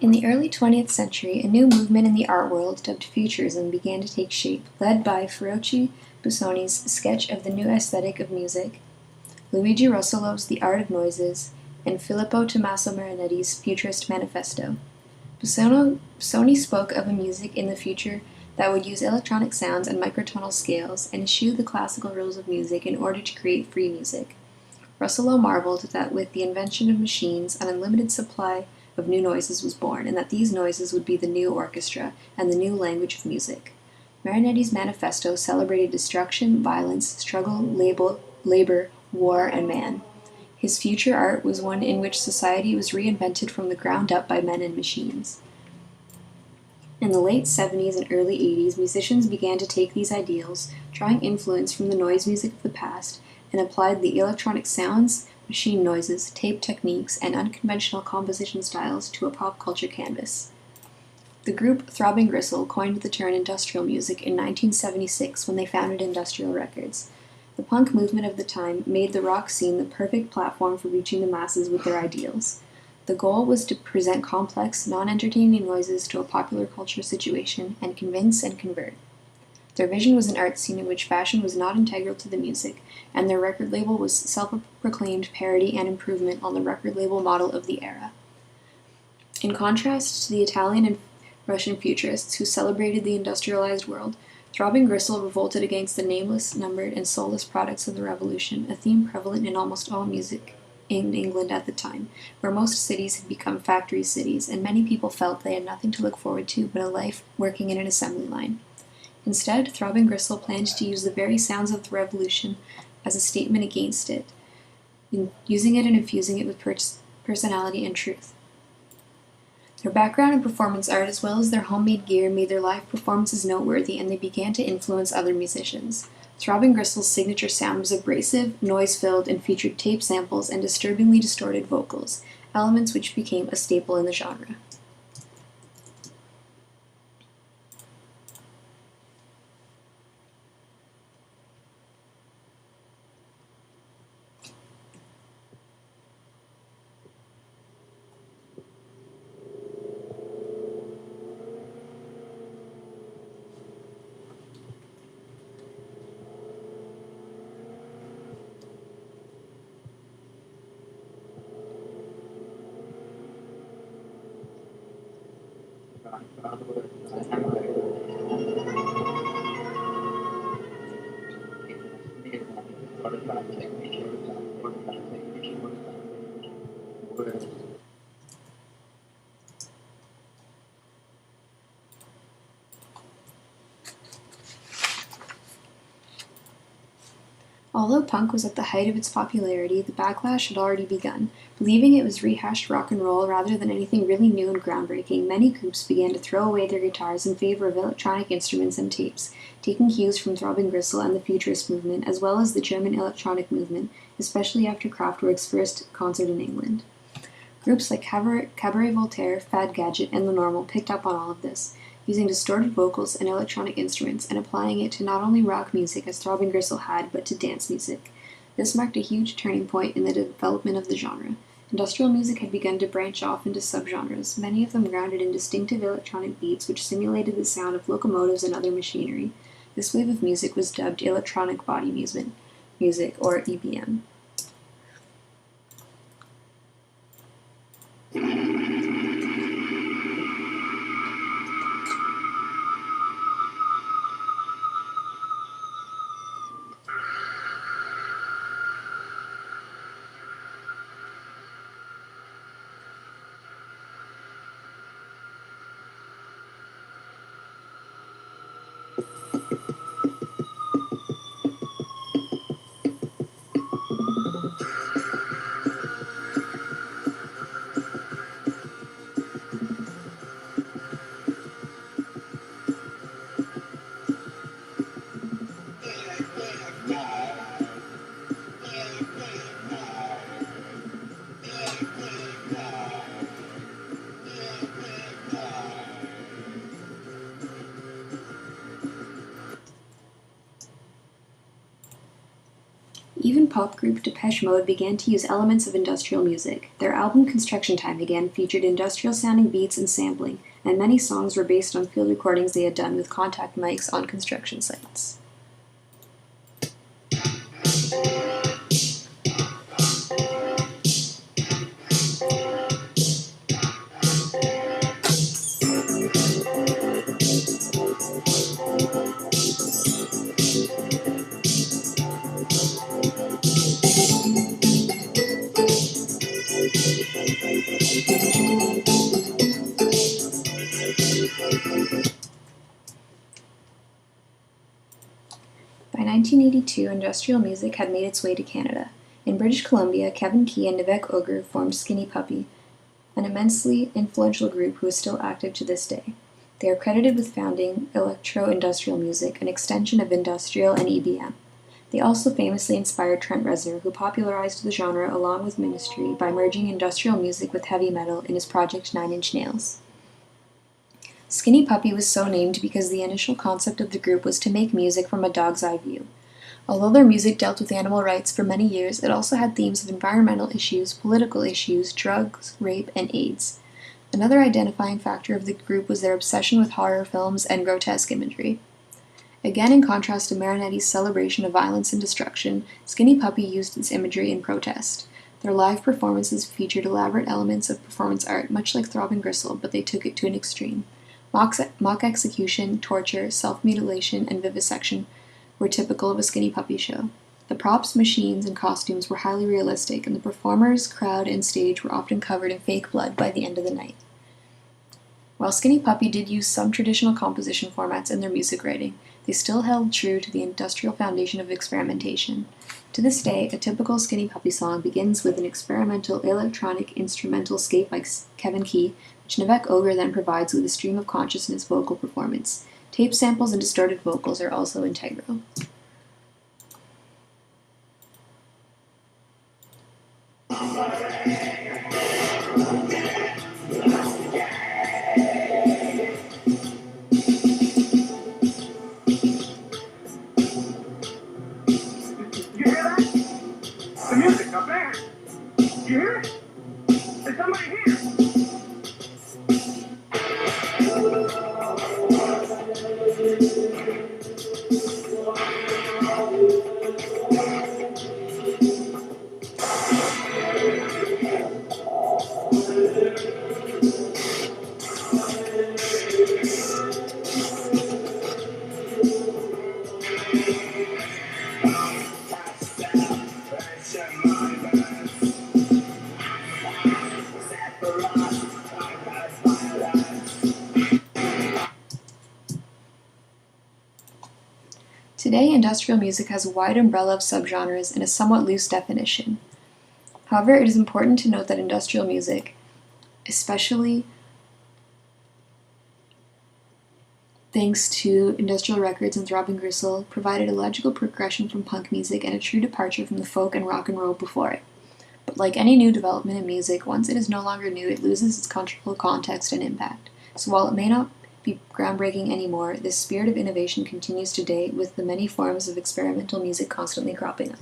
In the early 20th century, a new movement in the art world, dubbed Futurism, began to take shape, led by Ferruccio Busoni's sketch of the new aesthetic of music, Luigi Russolo's The Art of Noises, and Filippo Tommaso Marinetti's Futurist Manifesto. Busoni spoke of a music in the future that would use electronic sounds and microtonal scales and eschew the classical rules of music in order to create free music. Russolo marveled that with the invention of machines, an unlimited supply of new noises was born, and that these noises would be the new orchestra and the new language of music. Marinetti's manifesto celebrated destruction, violence, struggle, labor, war, and man. His future art was one in which society was reinvented from the ground up by men and machines. In the late 70s and early 80s, musicians began to take these ideals, drawing influence from the noise music of the past, and applied the electronic sounds, machine noises, tape techniques, and unconventional composition styles to a pop culture canvas. The group Throbbing Gristle coined the term industrial music in 1976 when they founded Industrial Records. The punk movement of the time made the rock scene the perfect platform for reaching the masses with their ideals. The goal was to present complex, non-entertaining noises to a popular culture situation and convince and convert. Their vision was an art scene in which fashion was not integral to the music, and their record label was self-proclaimed parody and improvement on the record label model of the era. In contrast to the Italian and Russian futurists who celebrated the industrialized world, Throbbing Gristle revolted against the nameless, numbered, and soulless products of the revolution, a theme prevalent in almost all music in England at the time, where most cities had become factory cities, and many people felt they had nothing to look forward to but a life working in an assembly line. Instead, Throbbing Gristle planned to use the very sounds of the revolution as a statement against it, using it and infusing it with personality and truth. Their background in performance art, as well as their homemade gear, made their live performances noteworthy, and they began to influence other musicians. Throbbing Gristle's signature sound was abrasive, noise-filled, and featured tape samples and disturbingly distorted vocals, elements which became a staple in the genre. Although punk was at the height of its popularity, the backlash had already begun. Believing it was rehashed rock and roll rather than anything really new and groundbreaking, many groups began to throw away their guitars in favor of electronic instruments and tapes, taking cues from Throbbing Gristle and the Futurist movement, as well as the German electronic movement, especially after Kraftwerk's first concert in England. Groups like Cabaret Voltaire, Fad Gadget, and The Normal picked up on all of this, using distorted vocals and electronic instruments and applying it to not only rock music as Throbbing Gristle had, but to dance music. This marked a huge turning point in the development of the genre. Industrial music had begun to branch off into subgenres, many of them grounded in distinctive electronic beats which simulated the sound of locomotives and other machinery. This wave of music was dubbed electronic body music, or EBM. even pop group Depeche Mode began to use elements of industrial music. Their album Construction Time again featured industrial-sounding beats and sampling, and many songs were based on field recordings they had done with contact mics on construction sites. By 1982, industrial music had made its way to Canada. In British Columbia, Kevin Key and Nivek Ogre formed Skinny Puppy, an immensely influential group who is still active to this day. They are credited with founding electro-industrial music, an extension of industrial and EBM. They also famously inspired Trent Reznor, who popularized the genre along with Ministry by merging industrial music with heavy metal in his project 9 Inch Nails. Skinny Puppy was so named because the initial concept of the group was to make music from a dog's eye view. Although their music dealt with animal rights for many years, it also had themes of environmental issues, political issues, drugs, rape, and AIDS. Another identifying factor of the group was their obsession with horror films and grotesque imagery. Again, in contrast to Marinetti's celebration of violence and destruction, Skinny Puppy used its imagery in protest. Their live performances featured elaborate elements of performance art, much like Throbbing Gristle, but they took it to an extreme. Mock execution, torture, self-mutilation, and vivisection were typical of a Skinny Puppy show. The props, machines, and costumes were highly realistic, and the performers, crowd, and stage were often covered in fake blood by the end of the night. While Skinny Puppy did use some traditional composition formats in their music writing, they still held true to the industrial foundation of experimentation. To this day, a typical Skinny Puppy song begins with an experimental electronic instrumental scape by Kevin Key, which Nivek Ogre then provides with a stream of consciousness vocal performance. Tape samples and distorted vocals are also integral. You hear that? The music, not bad. You hear it? There's somebody here. Today, industrial music has a wide umbrella of subgenres and a somewhat loose definition. However, it is important to note that industrial music, especially thanks to industrial records and Throbbing Gristle, provided a logical progression from punk music and a true departure from the folk and rock and roll before it. But like any new development in music, once it is no longer new, it loses its cultural context and impact. So while it may not be groundbreaking anymore, this spirit of innovation continues today with the many forms of experimental music constantly cropping up.